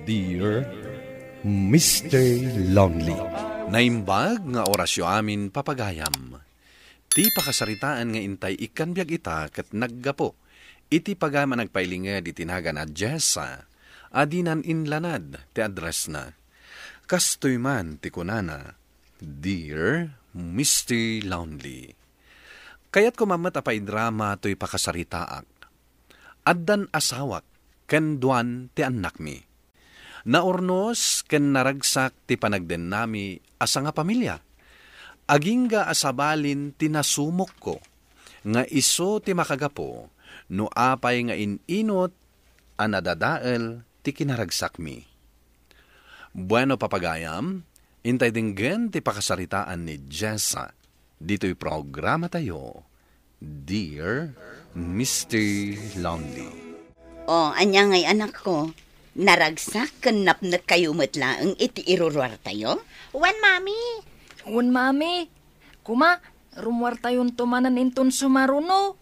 Dear Mr. Lonely. Naimbag nga orasyo amin papagayam. Ti pakasaritaan nga intay ikanbiag ita ket naggapo. Iti pagama nagpailinga di tinaga na Jessa. Adinan inlanad ti address na. Kastoy man ti kunana, Dear Mr. Lonely. Kaya't kumamat apay drama to'y pakasaritaak. Addan asawak, ken duan ti anak mi. Naurnos ken naragsak ti panagden nami asa nga pamilya. Agingga asabalin tinasumok ko, nga iso ti makagapo, no apay nga ininot anadadael ti kinaragsak mi. Bueno papagayam, intay dinggen ti pakasaritaan ni Jessa. Dito'y programa tayo, Dear Mr. Lonely. Anya ngay anak ko, naragsak kanap na kayo matlaang iti iruruar tayo? Wan, mami. Un mami, kuma, rumwar tayon tumanan inton sumaruno.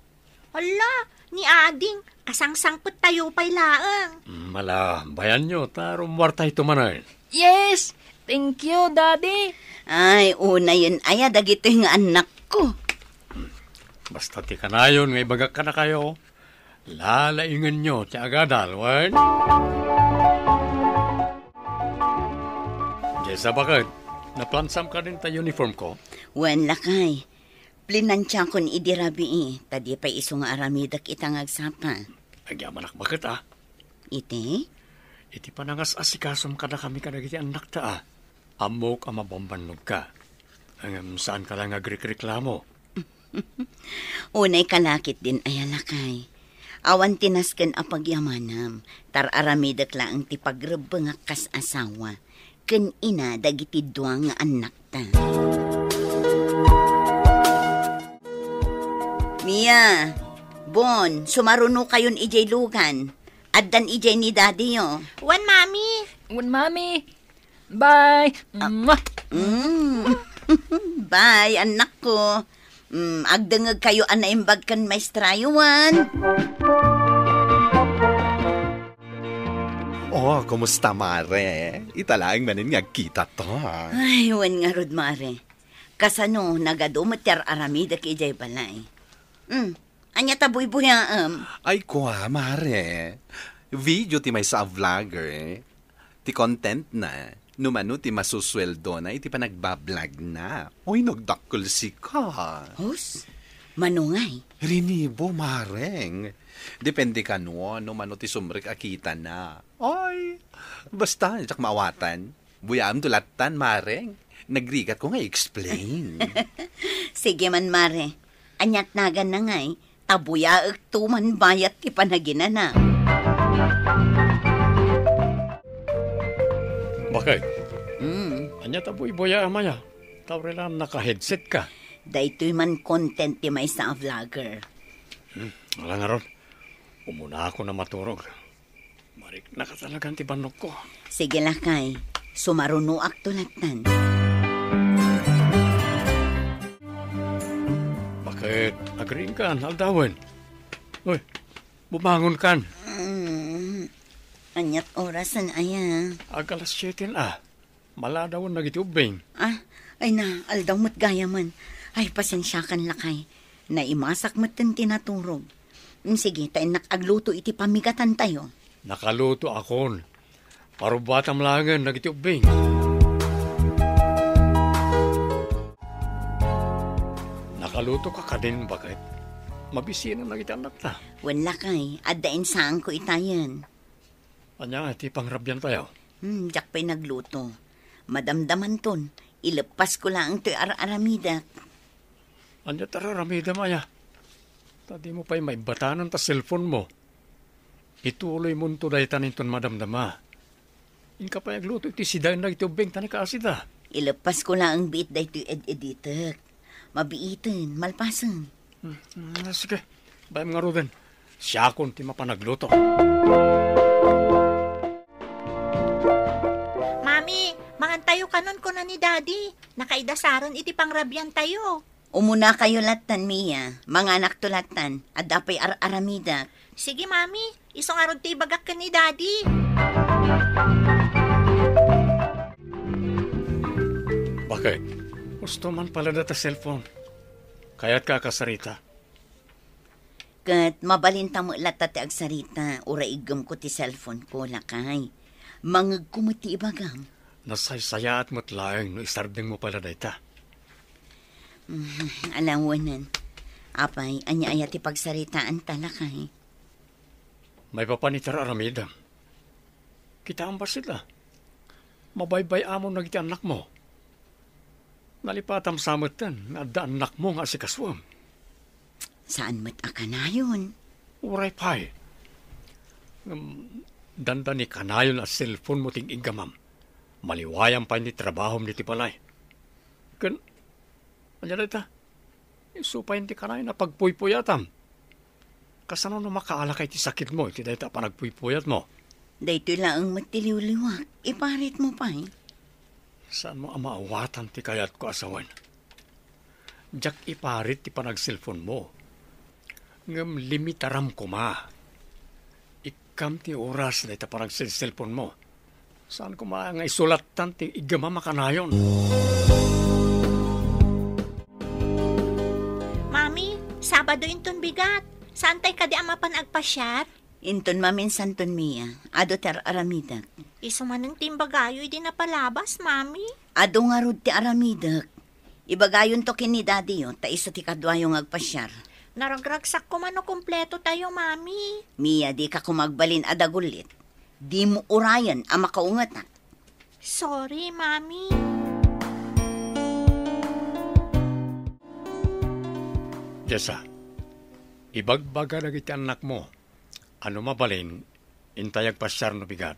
Hala, ni Ading, kasangsangpot tayo pa'y laang. Mala, bayan nyo, rumwar tayo tumanan. Yes, thank you, Daddy. Ay, una yun aya, dagito yung anak ko. Basta ti kanayon, ngay bagak ka na kayo. Lalaingan nyo, ti agadal, wan? Jessa, bakit? Naplansam ka rin tayo uniform ko? Wan lakay, plinansya kon idirabi tadi pa iso nga aramidak itang agsapa. Agyaman bakit Iti? Iti panangas asikasom ka na kami ka nagiti anak ta Amok ang mabombannog ka. Saan ka lang agrik-reklamo? Unay kalakit din ayalakay. Awan tinasken a pagyamanam. Tar aramidak lang ti pagrabang kas asawa. Ken ina dagiti duang nga anak ta. Mia, Bon, sumaruno kayon ijay lugan. Addan ijay ni Daddy yo. Wan, mami. Un mami. Bye. Bye, anak ko. Agdangag kayo anaimbag kan maestrayuan. Kumusta mare? Italaang manin nga kita to. Ay, wan nga rod, mare. Kasano, nagadumater aramida ki ijay balay. Anya taboy-buyaam. Ay kuha mare. Video ti may sa vlogger. Ti content na. Numano ti masusweldo na, iti pa nagbablog na. Uy, nagdakol si ka. Hus? Manungay? Rinibo, mareng. Depende ka numano ti sumrik akita na. Ay, basta, tsak maawatan. Buyaam tulatan, mareng. Nagrigat ko nga explain. Sige man, mare. Anyat nagan na ngay. Tabuyaag tuman bayat ti panaginana. Bakit? Anya taboy-boya amaya. Tawre lang naka-headset ka. Daytoy man content ti may sa vlogger. Wala nga ron. Umuna ako na maturog. Marik na ka talagang ti banok ko. Sige lakay. Sumaruno ak tulatan. Bakit? Agreeing ka, aldawan. Uy, bumangon kan. Anyat orasan aya. Agalas 7 Maladawan na gitubing. Ay na, aldaw mo't gaya man. Ay, pasensya kan lakay. Naimasak mo't tinaturog. Sige, tayo nakagluto iti pamigatan tayo. Nakaluto akon. Parubatam langan na gitubing. Nakaluto ka ka din, bakit? Mabisina na kita anak ta. Wala kay, adain saan ko itayan. Anya, iti pangrabyan tayo. Diyak pa'y nagluto. Madamdaman ton, ilapas ko lang ito'y aramidak. Anya tara, ramida maya. Tadi mo pa'y may batanan ta cellphone mo. Ituloy mo nito dahi tanin ton madamdama. Inka pa'y nagluto iti sidayon na itubing tani ka asida. Ilapas ko lang ang bit dahi ito'y editak. Mabiitin, malpasan. Sige, bayam nga roden. Siya akong ti mapanagluto. Mami, mangantayo kanon ko na ni Daddy. Nakaidasaron iti pangrabyan tayo. Umuna kayo latan, Mia. Mga anak tulatan. At dapay aramida. Sige, Mami. Isong arod ti bagak ka ni Daddy. Bakit? Gusto man pala data cellphone. Kaya't kakasarita. Kat mabalinta mo lata ti agsarita, ura igam ko ti cellphone ko lakay. Mangag ko mo ti ibagam. Nasaysaya at matlaeng no istardeng mo pala data. Alawanan. Apay, anya-aya ti pagsaritaan talakay. May papanitar aramidam. Kita ang ba sila? Mabaybay amon na giti anak mo. Nalipatam samatan na da anak mo nga si kaswam. Saan mat akanayon? Uray pay. Danda ni kanayon at cellphone mo ting igamam. Maliwayang pa ni trabahom ni ti palay. Kan, anya dita? Isupayin ti kanayon na pagpuypuyatam. Kasano na makaalakay ti sakit mo, iti dita pa nagpuypuyat mo. Dahito lang ang matiliw-liwak. Iparit mo pa Saan mo ang maawatan ti kayat ko asawan? Diyak iparit ti panag-cellphone mo. Ngam limitaram ko ma. Ikam ti oras na ita panag-cellphone mo. Saan ko nga isulatan ti igama makanayon? Mami, Sabado inton bigat. Saan tayo kadi ang mapanagpasyar? Inton mamin santon Mia. Ado ter aramidak. Isumanang timbagayo di napalabas, Mami. Ado nga rod ti aramidak. Ibagayon to kini daddy yo, ta iso ti kadwayong agpasyar. Naragragsak ko man o kompleto tayo, Mami. Mia, di ka kumagbalin adagulit. Di mo urayan ang makaungatak. Sorry, Mami. Jessa, ibagbaga na kita anak mo. Ano mabalin, intayag pasyar no bigat.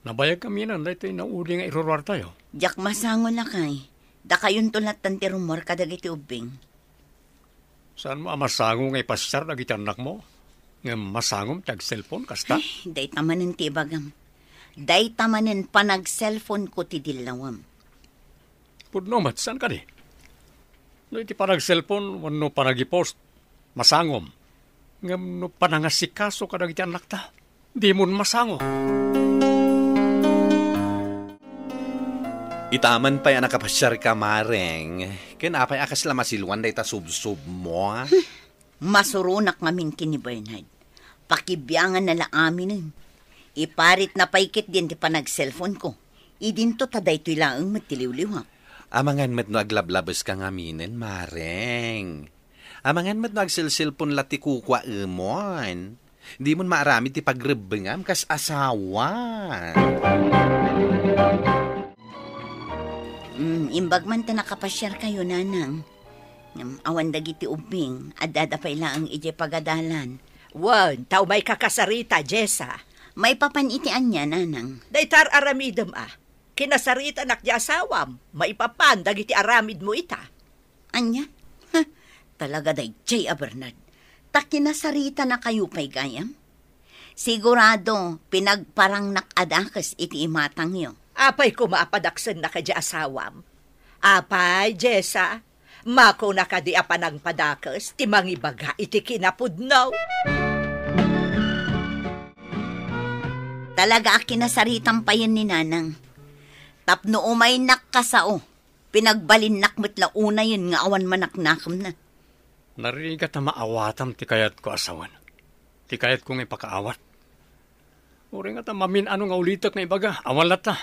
Nabayag kami na, dahito yung nauli nga irorwar tayo. Diyak masango na kay. Da kayon tulat tanti rumor kadagiti ubing. Saan mo amasango nga ipasyar na kita anak mo? Nga masangom tag cellphone kasta? Day tamanin ti bagam. Day tamanin panag-cellphone ko ti dilawam. Pudno mat, saan ka di? No iti panag-cellphone, wano panag-i-post, masangom. Nga no panangasikaso ka na kita anak ta. Di mo masango. Itaman pa yan nakapasyar ka, Mareng. Kinapay akas la masilwan day ta sub-sub mo, ha? Masurunak ngamin kini Bernard. Pakibiyangan nala aminin. Iparit na paikit din ti panag-cellphone ko. Idinto taday to'y laang matiliw-liwak. Amangan met no aglablabas ka ngaminin, Mareng. Amangan met no agsilsilpon lati kukwa emon. Di mo maarami ti pagrebengam kas asawa. Imbag man ta nakapasyar kayo, nanang. Awan dagiti ubing, adada pa ilaang ije pagadalan. Wan, tao may kakasarita, Jessa. May papanitian niya, nanang. Daytar aramidem Kinasarita anak di asawam. Maipapan, dagiti aramid mo ita. Anya? Talaga day, J. Bernard. Ta kinasarita na kayo pa'y gayam? Sigurado, pinagparang nakadakas iti imatang yo. Apay ko maapadaksan na ka di asawam. Apay, Jessa. Mako na ka di apanang padakas, timangibaga iti kinapudnaw. Talaga kinasaritan pa yan ni nanang. Tapno umay nakasao. Pinagbalin nakmet la una yun nga awan manaknakam na. Narinig at maawatam ti kayat ko asawan. Ti kayat ko nga ipakaawat. Uri nga ta mamin ano nga ulitak nga ibaga. Awan lata.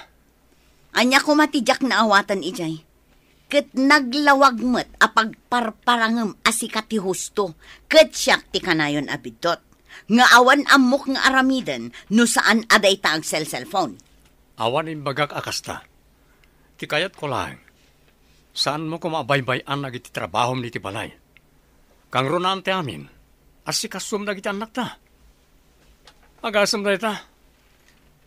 Anya ko matijak na awatan ijay. Ket naglawag met apagparparangem asikat ti husto. Ket siyak ti kanayon abidot. Nga awan amok nga aramidan no saan aday taag cellphone. Awan imbagak akasta. Ti kayat ko lang. Saan mo ko mabaybayan na iti trabahom ni ti balay? Kang ronante amin, asikasum na iti anak ta. Agasam na ita.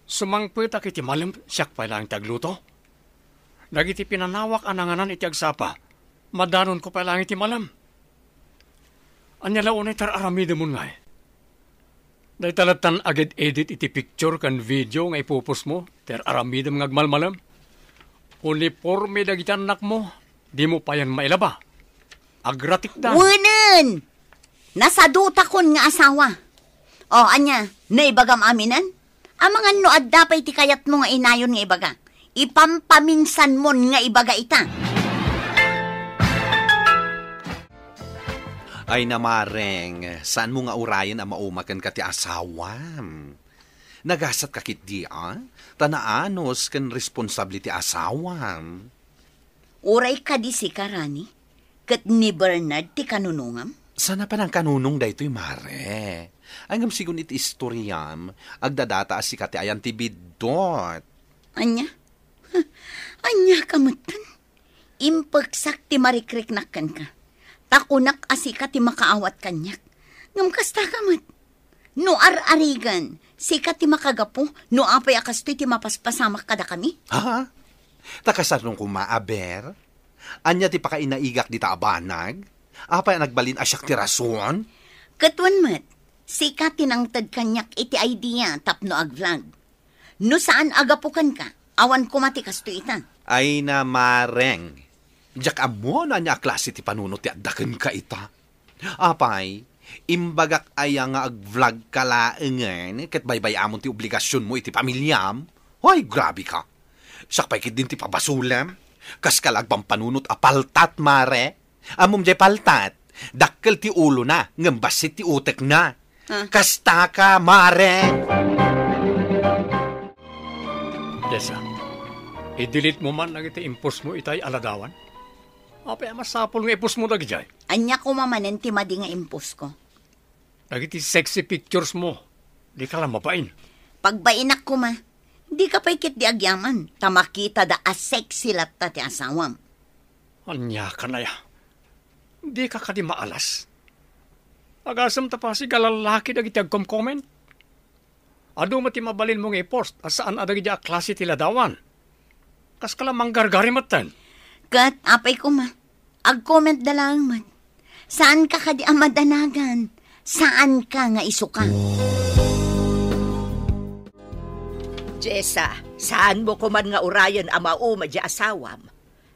Sumangpita kiti malim siyak pa lang tagluto. Nagiti pinanawak ananganan iti agsapa. Madanon ko pa lang iti malam. Anyala unay tar aramide mo nga. Day talatan agad edit iti picture kan video nga ipupos mo. Ter aramide mga agmalmalam. Uniforme dagiti anak mo. Di mo pa yan mailaba. Agratik da. Wunan! Nasaduta kon nga asawa. O, anya, naibagam aminan? Amangan no adda pa iti kayat mo nga inayon nga ibaga. Ipampaminsan mon nga ibaga ita. Ay namareng, saan mo nga urayan ang maumakan ka ti asawam? Nagasat kakit di tanaanos kan responsable ti asawam. Uray ka di si Karani, kat ni Bernard ti kanunungam. Sana pa ng kanunong da ito'y mare. Angam sigun iti istoryam, agdadata si kati ayan ti bidot. Anya? Anya kamutan? Impagsak ti marikriknakan ka. Takunak asika ti makaawat kanyak. Ngam kasta kamat. No ar-arigan, sika ti makagapo, no apay akastoy ti mapaspasamak kada kami. Ha? Takasarnong kumaaber? Anya ti pakainaigak di taabanag? Apay nagbalin asyak ti rason? Katwan mat, sika tinangtad kanyak iti idea tapno ag-vlog. No saan agapukan ka, awan kumati kasto ita. Ay na mareng. Diyak amo na niya klase ti panunot ti addaken ka ita. Apay, imbagak aya nga ag-vlog ka laengen, ket baybay amon ti obligasyon mo iti pamilyam. Hoy, grabe ka. Sakpay kit din ti pabasulam. Kas kalagbang panunot apaltat, mare. Amom jay paltat. Dakkel ti ulo na, ngambasit ti utek na. Kasta ka, mare. Jessa, i-delete mo man lang iti impos mo itay aladawan? Apay masapol nga ipos mo dagi jay. Anya ko mamanen ti madi nga impos ko. Dagiti sexy pictures mo, di ka lang mapain. Pagbainak ko ma, di ka paikit di agyaman. Tamakita da asek silat ta ti asawam. Anya ka na ya. Di ka di maalas. Agasam ta pa si galalaki dagiti agkom-comment. Ado mati mabalin mo nga i-post asaan adagi a klase ti ladawan. Kas ka lang manggargari matan. Kat, apay ko ma, ag-comment da lang mat. Saan ka kadi amadanagan? Saan ka nga isuka? Jessa, saan mo ko man nga urayan ang mauma di asawam?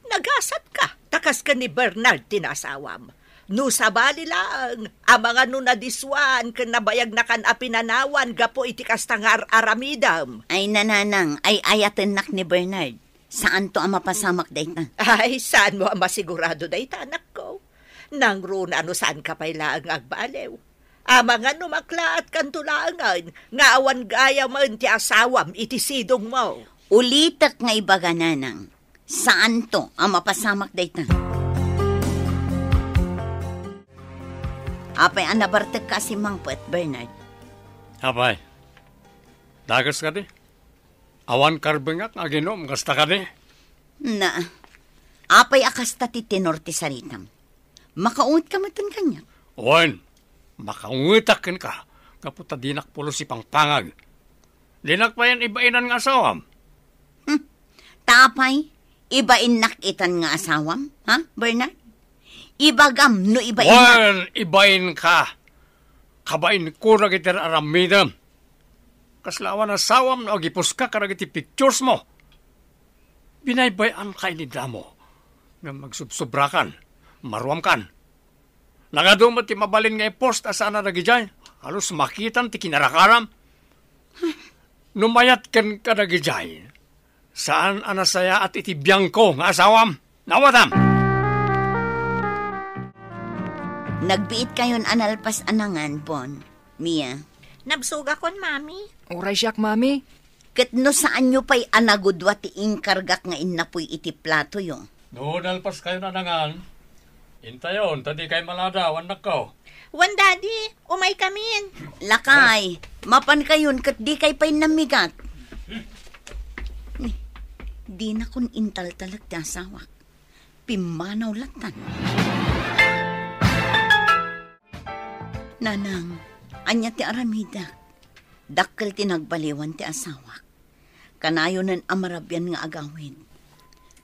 Nagasat ka, takas ka ni Bernard tinasawam. No sabali lang, ang mga nunadiswan, kan nabayag na kan apinanawan, gapo iti kastangar aramidam. Ay nananang, ay ayaten nak ni Bernard. Saan to ang mapasamak dayta? Ay, saan mo ang masigurado dayta, anak ko? Nang runa ano saan ka pala ang agbalew? Ama nga numakla at kantulangan, nga awan gaya man ti asawam iti sidong mo. Ulitak nga ibaga nanang, saan to ang mapasamak dayta? Apay ang nabartag ka si Mangpet, Bernard. Apay, dagas ka di. Awan karbengak nga ginom, kasta ka di. Na, apay akasta ti tenor ti saritam. Makaunit ka matan kanya. Owen, makaungitakin ka. Kaputa dinak pulo si pangpangag. Dinak pa yan ibainan nga asawam. Tapay, ibain nakitan nga asawam, ha, Bernard? Ibagam no ibain na. Owen, ibain ka. Kabain ko na kitir aramidam. Kaslawan asawam na agipos ka karagiti pictures mo. Binaybayan kay ni Damo na magsubsobrakan, maruamkan. Nagadumot ti mabalin nga i-post asana na gijay. Halos makitan ti kinarakaram. Numayat ken ka na gijay. Saan anasaya at itibiyang ko nga asawam? Nawatam! Nagbiit kayon analpas anangan, Bon. Mia. Nabsuga kon, mami. Uray siyak, mami. Ket no saan nyo pa'y anagudwa ti inkargak nga inapoy iti plato yo. Doon alpas kayo na nangan. Intayon, tadi kay maladawan na ko. Wan, daddy, umay kamin. Lakay, mapan kayon ket di kay pa'y namigat. Di na kun intal talag ti asawak. Pimanaw latan. Nanang, anya ti aramidak. Dakkel ti nagbaliwan ti asawak. Kanayo nan amarabyan nga agawin.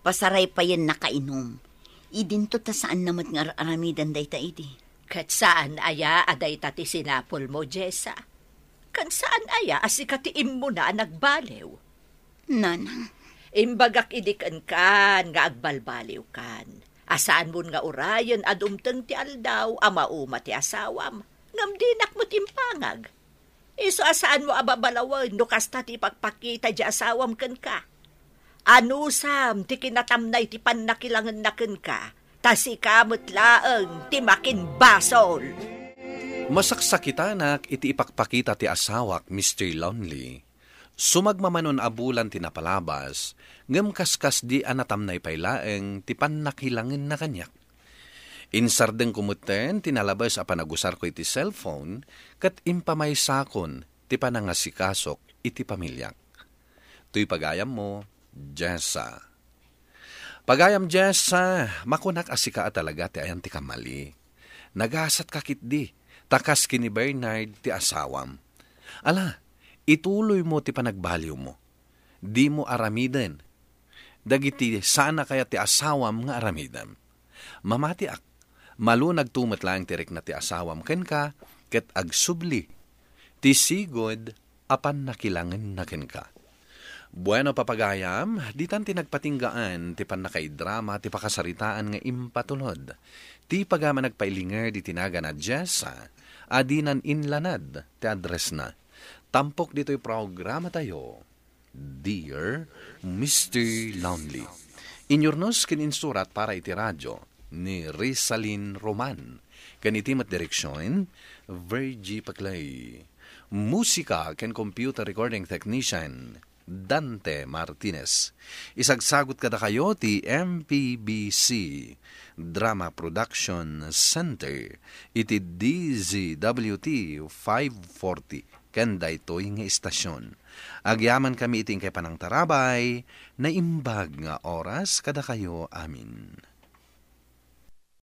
Pasaray pa yan nakainom. Idinto ta saan namat nga aramidan day ta iti. Kat saan aya aday tati sinapol mo, Jessa? Kan saan aya asikatiim mo na nagbalew? Nanang, Imbagak idikan kan nga agbalbaliw kan. Asaan mo nga urayan adumteng ti aldaw ama uma ti asawam. Ngam dinak mo timpangag. Iso asaan mo ababalawan no kasta ti pagpakita di asawam kan ka. Anusam, ti kinatamnay ti pannakilangan naken ka, tasi kamot laeng ti makin basol. Masaksakitanak iti ipakpakita ti asawak, Mr. Lonely. Sumagmamanon abulan ti napalabas, ngem kaskas di anatamnay paylaeng ti pannakilangin na kanyak. Insardeng kumuten, tinalabas a panagusar ko iti cellphone, kat impamaysakon, ti panangasikasok, iti pamilyak. Tuy pagayam mo, Jessa. Pagayam Jessa, makunak asika talaga ti ayan ti kamali. Nagasat kakit di, takas kini Bernard ti asawam. Ala, ituloy mo ti panagbaliw mo. Di mo aramiden. Dagiti sana kaya ti asawam nga aramidam. Mamati ak. Malunag tumat lang tirik na ti asawam ken ka, ket agsubli, ti sigod, apan nakilangan na ken ka. Bueno papagayam, ditan ti nagpatinggaan, ti panakaidrama, ti pakasaritaan nga impatulod. Ti pagama nagpailinger di tinaga na Jessa, adinan inlanad, ti address na. Tampok dito'y programa tayo, Dear Mr. Lonely. Inyornos kin insurat para iti radyo, ni Rizalin Roman. Kanitimat direksyon, Virgie Paclay. Musika ken computer recording technician, Dante Martinez. Isagsagot kada kayo ti MPBC Drama Production Center iti DZWT 540 kanda ito'y nga istasyon. Agyaman kami iting kay panang tarabay na imbag nga oras kada kayo amin.